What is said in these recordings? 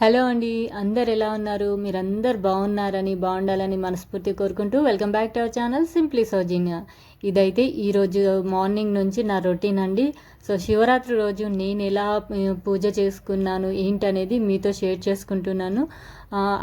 Hello అండి. అందరు ఎలా ఉన్నారు? మీరందరు బాగున్నారని, బాగుండాలని మనస్ఫూర్తిగా కోరుకుంటూ welcome back to our channel simply Soujanya. ఇదైతే ఈరోజు మార్నింగ్ నుంచి నా రొటీన్ అండి. సో శివరాత్రి రోజు నేను ఎలా పూజ చేసుకున్నాను ఏంటనేది మీతో షేర్ చేసుకుంటున్నాను.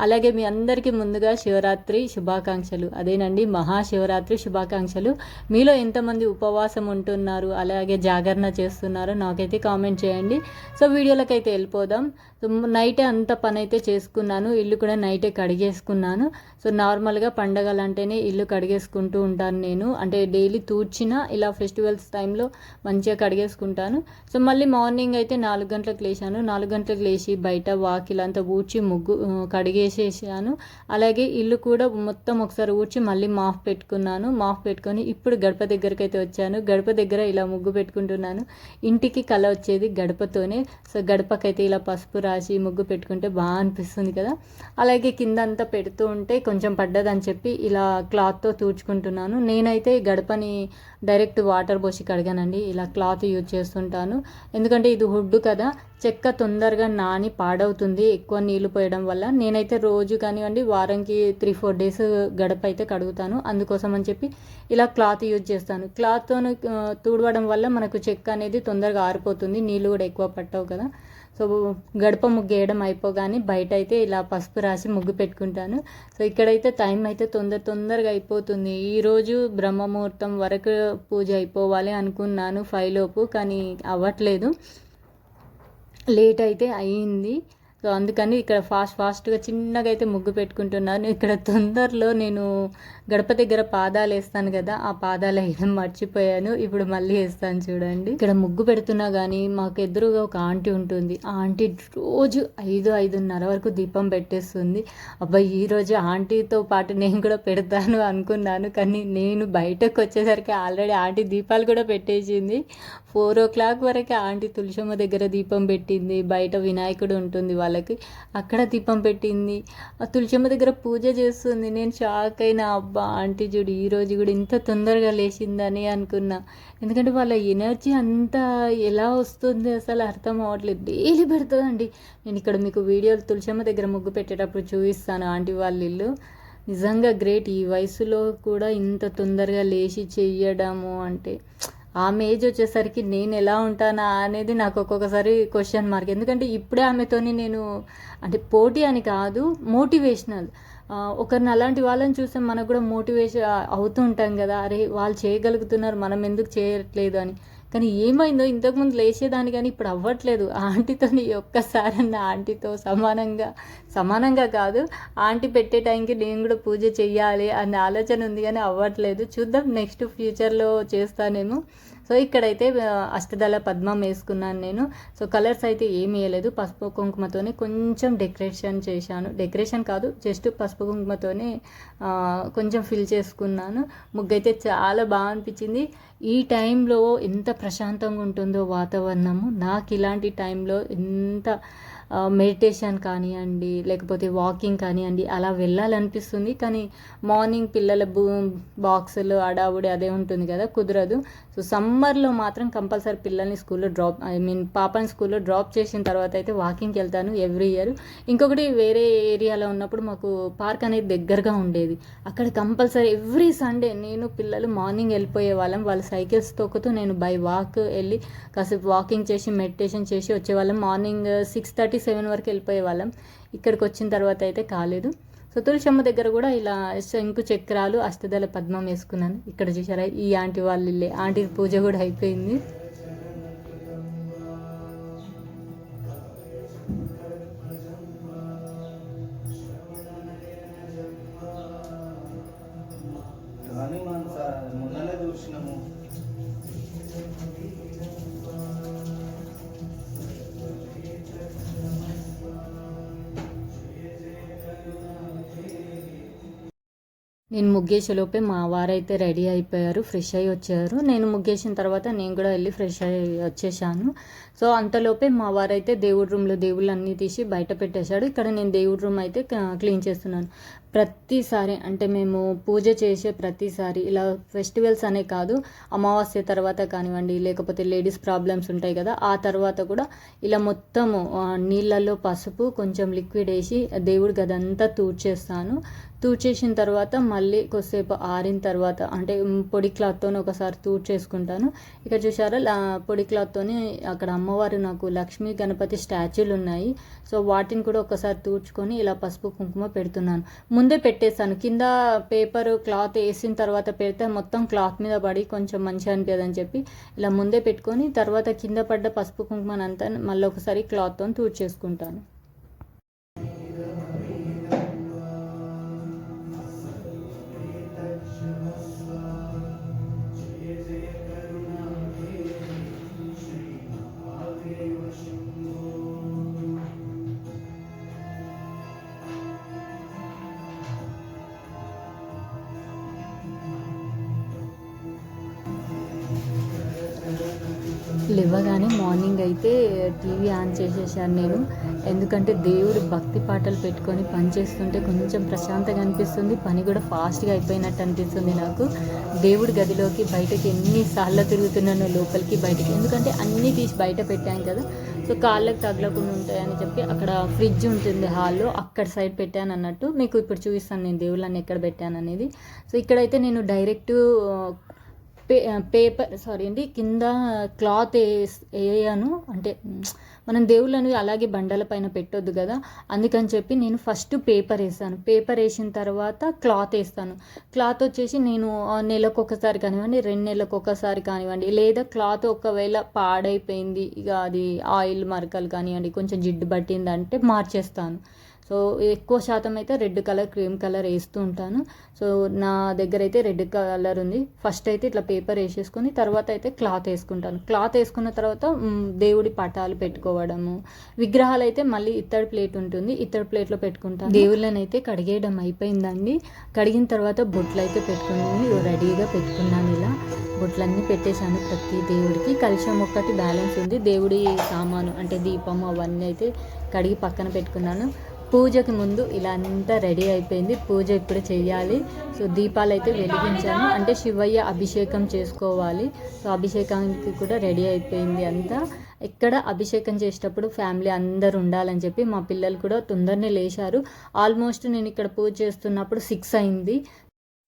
అలాగే మీ అందరికీ ముందుగా శివరాత్రి శుభాకాంక్షలు. అదేనండి, మహాశివరాత్రి శుభాకాంక్షలు. మీలో ఎంతమంది ఉపవాసం ఉంటున్నారు, అలాగే జాగరణ చేస్తున్నారో నాకైతే కామెంట్ చేయండి. సో వీడియోలోకి అయితే వెళ్ళిపోదాం. సో నైటే అంత పని అయితే చేసుకున్నాను. ఇల్లు కూడా నైటే కడిగేసుకున్నాను. సో నార్మల్గా పండగలు అంటేనే ఇల్లు కడిగేసుకుంటూ ఉంటాను నేను. అంటే డైలీ తూడ్చినా ఇలా ఫెస్టివల్స్ టైంలో మంచిగా కడిగేసుకుంటాను. సో మళ్ళీ మార్నింగ్ అయితే 4 గంటలకు లేచాను. 4 గంటలకు లేచి బయట వాకిలంతా ఊడ్చి ముగ్గు కడిగేసేసాను. అలాగే ఇల్లు కూడా మొత్తం ఒకసారి ఊడ్చి మళ్ళీ మాఫ్ పెట్టుకున్నాను. మాఫ్ పెట్టుకొని ఇప్పుడు గడప దగ్గరికి అయితే వచ్చాను. గడప దగ్గర ఇలా ముగ్గు పెట్టుకుంటున్నాను. ఇంటికి కళ వచ్చేది గడపతోనే. సో గడపకైతే ఇలా పసుపు రాసి ముగ్గు పెట్టుకుంటే బాగా అనిపిస్తుంది కదా. అలాగే కింద అంతా పెడుతూ ఉంటే కొంచెం పడ్డదని చెప్పి ఇలా క్లాత్తో తుడుచుకుంటున్నాను. నేనైతే గడపని డైరెక్ట్ వాటర్ పోసి కడగానండి. ఇలా క్లాత్ యూజ్ చేస్తుంటాను. ఎందుకంటే ఇది వుడ్ కదా, చెక్క తొందరగా నాని పాడవుతుంది ఎక్కువ నీళ్లు పోయడం వల్ల. నేనైతే రోజు కానివ్వండి వారంకి 3-4 డేస్ గడప అయితే కడుగుతాను. అందుకోసం అని చెప్పి ఇలా క్లాత్ యూజ్ చేస్తాను. క్లాత్తో తుడవడం వల్ల మనకు చెక్క అనేది తొందరగా ఆరిపోతుంది, నీళ్ళు కూడా ఎక్కువ పట్టవు కదా. సో గడప ముగ్గు వేయడం అయిపోగానే బయట అయితే ఇలా పసుపు రాసి ముగ్గు పెట్టుకుంటాను. సో ఇక్కడైతే టైం అయితే తొందరగా అయిపోతుంది. ఈరోజు బ్రహ్మముహూర్తం వరకు పూజ అయిపోవాలి అనుకున్నాను 5 లోపు, కానీ అవ్వట్లేదు, లేట్ అయితే అయ్యింది. సో అందుకని ఇక్కడ ఫాస్ట్గా చిన్నగా అయితే ముగ్గు పెట్టుకుంటున్నాను. ఇక్కడ తొందరలో నేను గడప దగ్గర పాదాలు వేస్తాను కదా, ఆ పాదాలు వేయడం మర్చిపోయాను. ఇప్పుడు మళ్ళీ వేస్తాను చూడండి. ఇక్కడ ముగ్గు పెడుతున్నా కానీ మాకు ఎదురుగా ఒక ఆంటీ ఉంటుంది. ఆ ఆంటీ రోజు 5-5:30 వరకు దీపం పెట్టేస్తుంది. అబ్బాయి ఈరోజు ఆంటీతో పాటు నేను కూడా పెడతాను అనుకున్నాను, కానీ నేను బయటకు వచ్చేసరికి ఆల్రెడీ ఆంటీ దీపాలు కూడా పెట్టేసింది. 4 o'clock వరకు ఆంటీ తులసమ్మ దగ్గర దీపం పెట్టింది. బయట వినాయకుడు ఉంటుంది వాళ్ళకి, అక్కడ దీపం పెట్టింది. ఆ తులసమ్మ దగ్గర పూజ చేస్తుంది. నేను షాక్ అయినా, అబ్బా ఆంటీ చూడు ఈరోజు కూడా ఇంత తొందరగా లేచిందని అనుకున్నా. ఎందుకంటే వాళ్ళ ఎనర్జీ అంతా ఎలా వస్తుంది అసలు అర్థం అవ్వట్లేదు. డైలీ పెడుతుందండి. నేను ఇక్కడ మీకు వీడియోలు తులసమ్మ దగ్గర ముగ్గు పెట్టేటప్పుడు చూపిస్తాను ఆంటీ వాళ్ళ ఇల్లు. నిజంగా గ్రేట్. ఈ వయసులో కూడా ఇంత తొందరగా లేచి చెయ్యడము అంటే, ఆమె ఏజ్ వచ్చేసరికి నేను ఎలా ఉంటానా అనేది నాకు ఒక్కొక్కసారి క్వశ్చన్ మార్క్. ఎందుకంటే ఇప్పుడే ఆమెతోని నేను, అంటే పోటీ అని కాదు, మోటివేషనల్. ఒకరిని అలాంటి వాళ్ళని చూస్తే మనకు కూడా మోటివేషన్ అవుతూ ఉంటాం కదా, అరే వాళ్ళు చేయగలుగుతున్నారు మనం ఎందుకు చేయట్లేదు అని. కానీ ఏమైందో ఇంతకుముందు లేచేదాన్ని కానీ ఇప్పుడు అవ్వట్లేదు. ఆంటీతో ఒక్కసారన్న ఆంటీతో సమానంగా కాదు, ఆంటీ పెట్టే టైంకి నేను కూడా పూజ చెయ్యాలి అనే ఆలోచన ఉంది, కానీ అవ్వట్లేదు. చూద్దాం, నెక్స్ట్ ఫ్యూచర్లో చేస్తానేమో. సో ఇక్కడైతే అష్టదళ పద్మం వేసుకున్నాను నేను. సో కలర్స్ అయితే ఏమి వేయలేదు, పసుపు కుంకుమతోనే కొంచెం డెకరేషన్ చేశాను. డెకరేషన్ కాదు, జస్ట్ పసుపు కుంకుమతోనే కొంచెం ఫిల్ చేసుకున్నాను. ముగ్గు అయితే చాలా బాగా అనిపించింది. ఈ టైంలో ఎంత ప్రశాంతంగా ఉంటుందో వాతావరణము. నాకు ఇలాంటి టైంలో ఎంత మెడిటేషన్ కానివ్వండి, లేకపోతే వాకింగ్ కానివ్వండి, అలా వెళ్ళాలనిపిస్తుంది. కానీ మార్నింగ్ పిల్లల బాక్సులు అడావుడి అదే ఉంటుంది కదా, కుదరదు. సో సమ్మర్లో మాత్రం కంపల్సరీ పిల్లల్ని పాపని స్కూల్లో డ్రాప్ చేసిన తర్వాత అయితే వాకింగ్కి వెళ్తాను ఎవ్రీ ఇయర్. ఇంకొకటి, వేరే ఏరియాలో ఉన్నప్పుడు మాకు పార్క్ అనేది దగ్గరగా ఉండేది. అక్కడ కంపల్సరీ ఎవ్రీ సండే నేను పిల్లలు మార్నింగ్ వెళ్ళిపోయే వాళ్ళం. వాళ్ళ సైకిల్స్ తొక్కుతూ నేను బై వాక్ వెళ్ళి కాసేపు వాకింగ్ చేసి మెడిటేషన్ చేసి వచ్చేవాళ్ళం. మార్నింగ్ 6:30-7 వరకు వెళ్ళిపోయే వాళ్ళం. ఇక్కడికి వచ్చిన తర్వాత అయితే కాలేదు. సో తులసమ్మ దగ్గర కూడా ఇలా శంకు చక్రాలు అష్టదళ పద్మం వేసుకున్నాను. ఇక్కడ చూసారా, ఈ ఆంటీ వాళ్ళ ఇల్లే. ఆంటీ పూజ కూడా అయిపోయింది. నేను ముగ్గేసేలోపే మా వారైతే రెడీ అయిపోయారు, ఫ్రెష్ అయ్యి వచ్చారు. నేను ముగ్గేసిన తర్వాత నేను కూడా వెళ్ళి ఫ్రెష్ అయ్యి వచ్చేసాను. సో అంతలోపే మా వారైతే దేవుడి రూమ్లో దేవుళ్ళు అన్నీ తీసి బయట పెట్టేశాడు. ఇక్కడ నేను దేవుడి రూమ్ అయితే క్లీన్ చేస్తున్నాను. ప్రతిసారి అంటే మేము పూజ చేసే ప్రతిసారి ఇలా ఫెస్టివల్స్ అనే కాదు, అమావాస్య తర్వాత కానివ్వండి, లేకపోతే లేడీస్ ప్రాబ్లమ్స్ ఉంటాయి కదా, ఆ తర్వాత కూడా ఇలా మొత్తము నీళ్ళల్లో పసుపు కొంచెం లిక్విడ్ వేసి దేవుడి గదంతా తూడ్చేస్తాను. తూడ్చేసిన తర్వాత మళ్ళీ కొద్దిసేపు ఆరిన తర్వాత అంటే పొడి క్లాత్తో ఒకసారి తూడ్చేసుకుంటాను. ఇక్కడ చూసారా పొడి క్లాత్తో అక్కడ అమ్మవారు నాకు లక్ష్మీ గణపతి స్టాచ్యూలు ఉన్నాయి. సో వాటిని కూడా ఒకసారి తూడ్చుకొని ఇలా పసుపు కుంకుమ పెడుతున్నాను. ముందే పెట్టేస్తాను, కింద పేపర్ క్లాత్ వేసిన తర్వాత పెడితే మొత్తం క్లాత్ మీద పడి కొంచెం మంచిగా అనిపించదని చెప్పి ఇలా ముందే పెట్టుకొని తర్వాత కింద పడ్డ పసుపు కుంకుమనంతా మళ్ళీ ఒకసారి క్లాత్తో తూడ్చేసుకుంటాను. లేవగానే మార్నింగ్ అయితే టీవీ ఆన్ చేసేసాను నేను, ఎందుకంటే దేవుడు భక్తి పాటలు పెట్టుకొని పని చేస్తుంటే కొంచెం ప్రశాంతంగా అనిపిస్తుంది, పని కూడా ఫాస్ట్గా అయిపోయినట్టు అనిపిస్తుంది నాకు. దేవుడి గదిలోకి బయటకి ఎన్నిసార్లు తిరుగుతున్నాను, లోపలికి బయటకి, ఎందుకంటే అన్నీ తీసి బయట పెట్టాను కదా, సో కాళ్ళకి తగలకుండా ఉంటాయని చెప్పి అక్కడ ఫ్రిడ్జ్ ఉంటుంది హాల్లో, అక్కడ సైడ్ పెట్టాను అన్నట్టు. మీకు ఇప్పుడు చూపిస్తాను నేను దేవుళ్ళని ఎక్కడ పెట్టాను అనేది. సో ఇక్కడైతే నేను డైరెక్ట్ పేపర్ కింద క్లాత్ వేయను, అంటే మనం దేవుళ్ళని అలాగే బండల పైన పెట్టొద్దు కదా, అందుకని చెప్పి నేను ఫస్ట్ పేపర్ వేసాను. పేపర్ వేసిన తర్వాత క్లాత్ వేస్తాను. క్లాత్ వచ్చేసి నేను నెలకు ఒకసారి కానివ్వండి, 2 నెలలకు ఒకసారి కానివ్వండి, లేదా క్లాత్ ఒకవేళ పాడైపోయింది, ఇక అది ఆయిల్ మరకలు కానివ్వండి కొంచెం జిడ్డు పట్టిందంటే మార్చేస్తాను. సో ఎక్కువ శాతం అయితే రెడ్ కలర్, క్రీమ్ కలర్ వేస్తూ ఉంటాను. సో నా దగ్గర అయితే రెడ్ కలర్ ఉంది. ఫస్ట్ అయితే ఇట్లా పేపర్ వేసేసుకొని తర్వాత అయితే క్లాత్ వేసుకుంటాను. క్లాత్ వేసుకున్న తర్వాత దేవుడి పటాలు పెట్టుకోవడము, విగ్రహాలు అయితే మళ్ళీ ఇత్తడి ప్లేట్ ఉంటుంది, ఇత్తడి ప్లేట్లో పెట్టుకుంటాను. దేవుళ్ళని అయితే కడిగేయడం అయిపోయిందండి. కడిగిన తర్వాత బొట్లు అయితే పెట్టుకుని రెడీగా పెట్టుకున్నాను. ఇలా బొట్లన్నీ పెట్టేశాను ప్రతి దేవుడికి. కలశం ఒక్కటి బ్యాలెన్స్ ఉంది, దేవుడి సామాను అంటే దీపము అవన్నీ అయితే కడిగి పక్కన పెట్టుకున్నాను. పూజకి ముందు ఇలా అంతా రెడీ అయిపోయింది, పూజ ఇప్పుడు చెయ్యాలి. సో దీపాలు అయితే వెలిగించాను, అంటే శివయ్య అభిషేకం చేసుకోవాలి. సో అభిషేకానికి కూడా రెడీ అయిపోయింది అంతా. ఇక్కడ అభిషేకం చేసేటప్పుడు ఫ్యామిలీ అందరు ఉండాలని చెప్పి మా పిల్లలు కూడా తొందరనే లేచారు. ఆల్మోస్ట్ నేను ఇక్కడ పూజ చేస్తున్నప్పుడు 6 అయింది.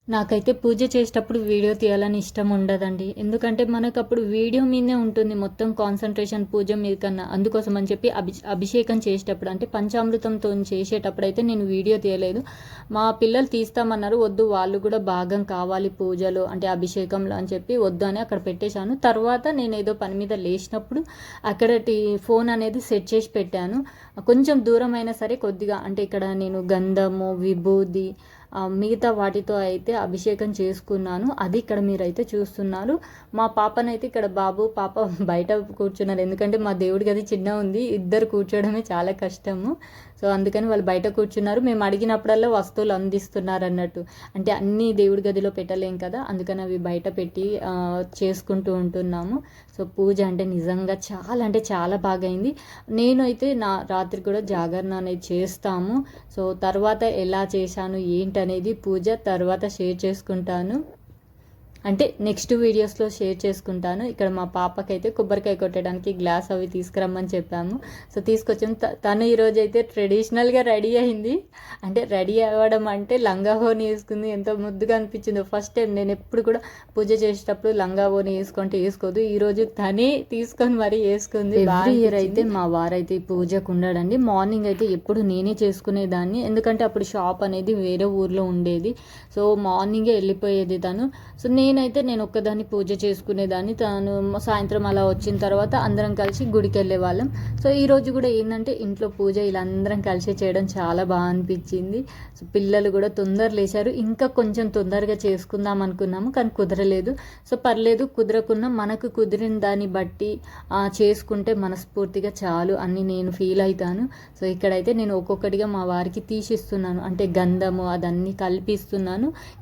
నాకైతే పూజ చేసేటప్పుడు వీడియో తీయాలని ఇష్టం ఉండదండి, ఎందుకంటే మనకు అప్పుడు వీడియో మీదే ఉంటుంది మొత్తం కాన్సన్ట్రేషన్ పూజ మీద కన్నా. అందుకోసం అని చెప్పి అభిషేకం చేసేటప్పుడు అంటే పంచామృతంతో చేసేటప్పుడు అయితే నేను వీడియో తీయలేదు. మా పిల్లలు తీస్తామన్నారు, వద్దు వాళ్ళు కూడా భాగం కావాలి పూజలో అంటే అభిషేకంలో అని చెప్పి వద్దు అని అక్కడ పెట్టేశాను. తర్వాత నేను ఏదో పని మీద లేచినప్పుడు అక్కడ ఫోన్ అనేది సెట్ చేసి పెట్టాను. కొంచెం దూరం అయినా సరే కొద్దిగా అంటే ఇక్కడ నేను గంధము, విభూది, మిగతా వాటితో అయితే అభిషేకం చేసుకున్నాను. అది ఇక్కడ మీరైతే చూస్తున్నారు. మా పాపనైతే ఇక్కడ బాబు పాప బయట కూర్చున్నారు, ఎందుకంటే మా దేవుడి గది చిన్న ఉంది, ఇద్దరు కూర్చోవడమే చాలా కష్టము. సో అందుకని వాళ్ళు బయట కూర్చున్నారు. మేము అడిగినప్పుడల్లా వస్తువులు అందిస్తున్నారు అన్నట్టు, అంటే అన్నీ దేవుడి గదిలో పెట్టలేం కదా, అందుకని అవి బయట పెట్టి చేసుకుంటూ ఉంటున్నాము. సో పూజ అంటే నిజంగా చాలా బాగా అయింది. నేను అయితే నా రాత్రి కూడా జాగరణ అనేది చేస్తాము. సో తర్వాత ఎలా చేశాను ఏంటనేది పూజ తర్వాత షేర్ చేసుకుంటాను, అంటే నెక్స్ట్ వీడియోస్లో షేర్ చేసుకుంటాను. ఇక్కడ మా పాపకైతే కొబ్బరికాయ కొట్టడానికి గ్లాస్ అవి తీసుకురమ్మని చెప్పాము. సో తీసుకొచ్చాము. తను ఈరోజు అయితే ట్రెడిషనల్గా రెడీ అయింది, అంటే రెడీ అవ్వడం అంటే లంగా ఓని వేసుకుంది, ఎంతో ముద్దుగా అనిపించిందో. ఫస్ట్ టైం, నేను ఎప్పుడు కూడా పూజ చేసేటప్పుడు లంగా ఓని వేసుకోదు, ఈరోజు తనే తీసుకొని మరీ వేసుకుంది. ఎవ్రీ ఇయర్ అయితే మా వారైతే పూజకు ఉండడండి. మార్నింగ్ అయితే ఎప్పుడు నేనే చేసుకునేదాన్ని, ఎందుకంటే అప్పుడు షాప్ అనేది వేరే ఊర్లో ఉండేది. సో మార్నింగే వెళ్ళిపోయేది తను. సో నేను ఒక్కదాన్ని పూజ చేసుకునేదాన్ని, తను సాయంత్రం అలా వచ్చిన తర్వాత అందరం కలిసి గుడికి వెళ్ళే వాళ్ళం. సో ఈరోజు కూడా ఏంటంటే ఇంట్లో పూజ ఇలా అందరం కలిసి చేయడం చాలా బాగా అనిపించింది. సో పిల్లలు కూడా తొందర లేచారు, ఇంకా కొంచెం తొందరగా చేసుకుందాం అనుకున్నాము కానీ కుదరలేదు. సో పర్లేదు, కుదరకున్నా మనకు కుదిరిన దాన్ని బట్టి చేసుకుంటే మనస్ఫూర్తిగా చాలు అని నేను ఫీల్ అవుతాను. సో ఇక్కడైతే నేను ఒక్కొక్కటిగా మా వారికి తీసిస్తున్నాను, అంటే గంధము అదన్నీ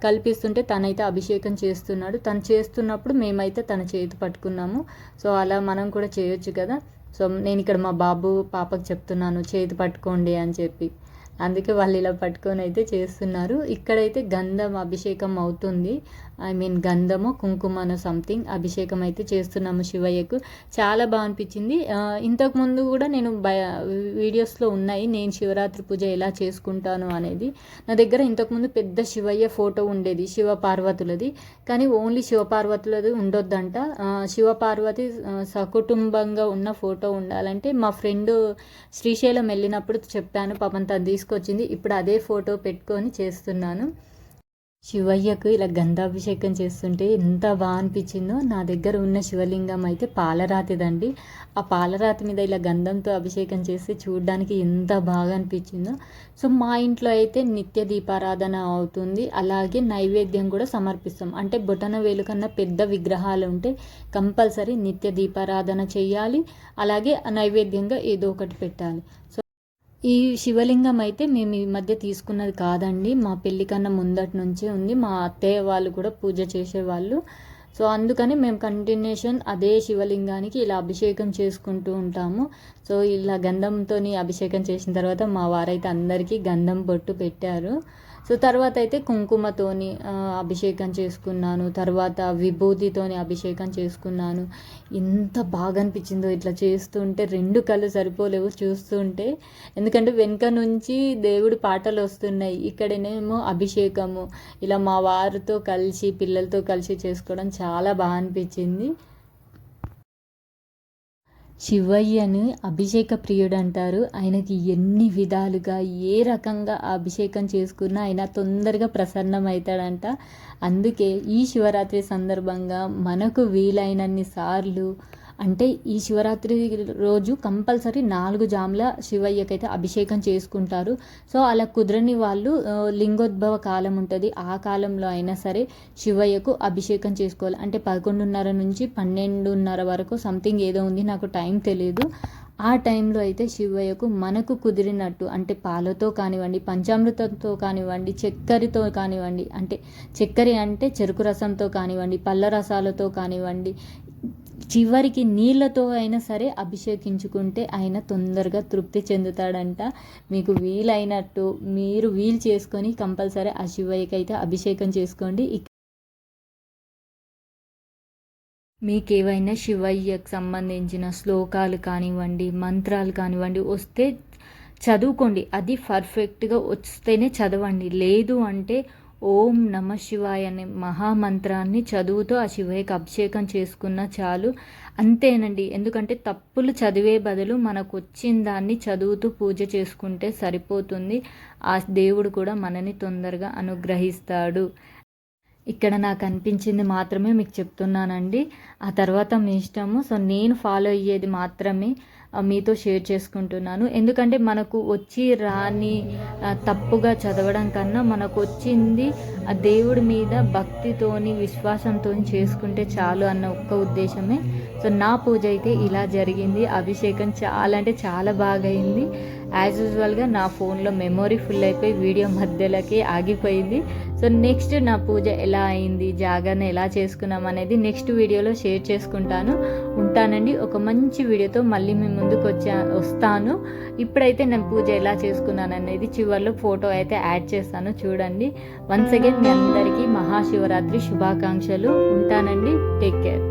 కల్పిస్తుంటే తనైతే అభిషేకం చేస్తున్నాడు. తను చేస్తున్నప్పుడు మేమైతే తన చేతి పట్టుకున్నాము. సో అలా మనం కూడా చేయొచ్చు కదా. సో నేను ఇక్కడ మా పాపకు చెప్తున్నాను చేతి పట్టుకోండి అని చెప్పి. అందుకే వాళ్ళు ఇలా పట్టుకొని అయితే చేస్తున్నారు. ఇక్కడైతే గంధం అభిషేకం అవుతుంది. ఐ మీన్ గంధము కుంకుమను సంథింగ్ అభిషేకం అయితే చేస్తున్నాము శివయ్యకు. చాలా బాగా అనిపించింది. ఇంతకుముందు కూడా నేను వీడియోస్లో ఉన్నాయి నేను శివరాత్రి పూజ ఎలా చేసుకుంటాను అనేది. నా దగ్గర ఇంతకుముందు పెద్ద శివయ్య ఫోటో ఉండేది, శివపార్వతులది. కానీ ఓన్లీ శివపార్వతులది ఉండొద్దంట. శివపార్వతి సకుటుంబంగా ఉన్న ఫోటో ఉండాలంటే మా ఫ్రెండ్ శ్రీశైలం వెళ్ళినప్పుడు చెప్పాను, పాపం తను తీసుకొచ్చింది. ఇప్పుడు అదే ఫోటో పెట్టుకొని చేస్తున్నాను. శివయ్యకు ఇలా గంధాభిషేకం చేస్తుంటే ఎంత బాగా అనిపించిందో. నా దగ్గర ఉన్న శివలింగం అయితే పాలరాతిదండి. ఆ పాలరాతి మీద ఇలా గంధంతో అభిషేకం చేస్తే చూడడానికి ఎంత బాగా అనిపించిందో. సో మా ఇంట్లో అయితే నిత్య దీపారాధన అవుతుంది. అలాగే నైవేద్యం కూడా సమర్పిస్తాం. అంటే బొటన వేలు కన్నా పెద్ద విగ్రహాలు ఉంటే కంపల్సరీ నిత్య దీపారాధన చేయాలి. అలాగే నైవేద్యంగా ఏదో ఒకటి పెట్టాలి. సో ఈ శివలింగం అయితే మేము ఈ మధ్య తీసుకున్నది కాదండి, మా పెళ్ళి కన్నా ముందటి నుంచే ఉంది. మా అత్తయ్య వాళ్ళు కూడా పూజ చేసేవాళ్ళు. సో అందుకని మేము కంటిన్యూషన్ అదే శివలింగానికి ఇలా అభిషేకం చేసుకుంటూ ఉంటాము. సో ఇలా గంధంతో అభిషేకం చేసిన తర్వాత మా వారైతే అందరికీ గంధం బొట్టు పెట్టారు. సో తర్వాత అయితే కుంకుమతోని అభిషేకం చేసుకున్నాను. తర్వాత విభూతితోని అభిషేకం చేసుకున్నాను. ఎంత బాగా అనిపించిందో ఇట్లా చేస్తుంటే. రెండు కళ్ళు సరిపోలేవు చూస్తుంటే, ఎందుకంటే వెనుక నుంచి దేవుడి పాటలు వస్తున్నాయి, ఇక్కడనేమో అభిషేకము. ఇలా మా వారితో కలిసి పిల్లలతో కలిసి చేసుకోవడం చాలా బాగా అనిపించింది. శివయ్యని అభిషేక ప్రియుడు అంటారు. ఆయనకి ఎన్ని విధాలుగా ఏ రకంగా అభిషేకం చేసుకున్నా ఆయన తొందరగా ప్రసన్నమవుతాడంట. అందుకే ఈ శివరాత్రి సందర్భంగా మనకు వీలైనన్ని సార్లు, అంటే ఈ శివరాత్రి రోజు కంపల్సరీ 4 జాముల శివయ్యకైతే అభిషేకం చేసుకుంటారు. సో అలా కుదరని వాళ్ళు లింగోద్భవ కాలం ఉంటుంది, ఆ కాలంలో అయినా సరే శివయ్యకు అభిషేకం చేసుకోవాలి. అంటే 11:30 నుంచి 12:30 వరకు సంథింగ్ ఏదో ఉంది, నాకు టైం తెలియదు. ఆ టైంలో అయితే శివయ్యకు మనకు కుదిరినట్టు, అంటే పాలతో కానివ్వండి, పంచామృతంతో కానివ్వండి, చక్కెరతో కానివ్వండి, అంటే చక్కెర అంటే చెరుకు రసంతో కానివ్వండి, పళ్ళ రసాలతో కానివ్వండి, చివరికి నీళ్ళతో అయినా సరే అభిషేకించుకుంటే ఆయన తొందరగా తృప్తి చెందుతాడంట. మీకు వీలైనట్టు మీరు వీలు చేసుకొని కంపల్సరీ ఆ శివయ్యకి అయితే అభిషేకం చేసుకోండి. మీకు ఏవైనా శివయ్యకు సంబంధించిన శ్లోకాలు కానివ్వండి, మంత్రాలు కానివ్వండి వస్తే చదువుకోండి. అది పర్ఫెక్ట్గా వస్తేనే చదవండి. లేదు అంటే ఓం నమ శివాయ అనే మహామంత్రాన్ని చదువుతూ ఆ శివయ్యకి అభిషేకం చేసుకున్న చాలు. అంతేనండి. ఎందుకంటే తప్పులు చదివే బదులు మనకు వచ్చిన దాన్ని చదువుతూ పూజ చేసుకుంటే సరిపోతుంది. ఆ దేవుడు కూడా మనని తొందరగా అనుగ్రహిస్తాడు. ఇక్కడ నాకు అనిపించింది మాత్రమే మీకు చెప్తున్నానండి. ఆ తర్వాత మీ ఇష్టము. సో నేను ఫాలో అయ్యేది మాత్రమే మీతో షేర్ చేసుకుంటున్నాను. ఎందుకంటే మనకు వచ్చి రాని తప్పుగా చదవడం కన్నా మనకు వచ్చింది ఆ దేవుడి మీద భక్తితోని విశ్వాసంతో చేసుకుంటే చాలు అన్న ఒక్క ఉద్దేశమే. సో నా పూజ అయితే ఇలా జరిగింది. అభిషేకం చాలా అంటే చాలా బాగా అయింది. యాజ్ యూజువల్గా నా ఫోన్లో మెమొరీ ఫుల్ అయిపోయి వీడియో మధ్యలోకి ఆగిపోయింది. సో నెక్స్ట్ నా పూజ ఎలా అయింది, జాగరణ ఎలా చేసుకున్నాం అనేది నెక్స్ట్ వీడియోలో షేర్ చేసుకుంటాను. ఉంటానండి. ఒక మంచి వీడియోతో మళ్ళీ మీ ముందుకు వస్తాను. ఇప్పుడైతే నేను పూజ ఎలా చేసుకున్నాను అనేది చివరిలో ఫోటో అయితే యాడ్ చేస్తాను, చూడండి. వన్స్ అగైన్ మీ అందరికీ మహాశివరాత్రి శుభాకాంక్షలు. ఉంటానండి. Take care.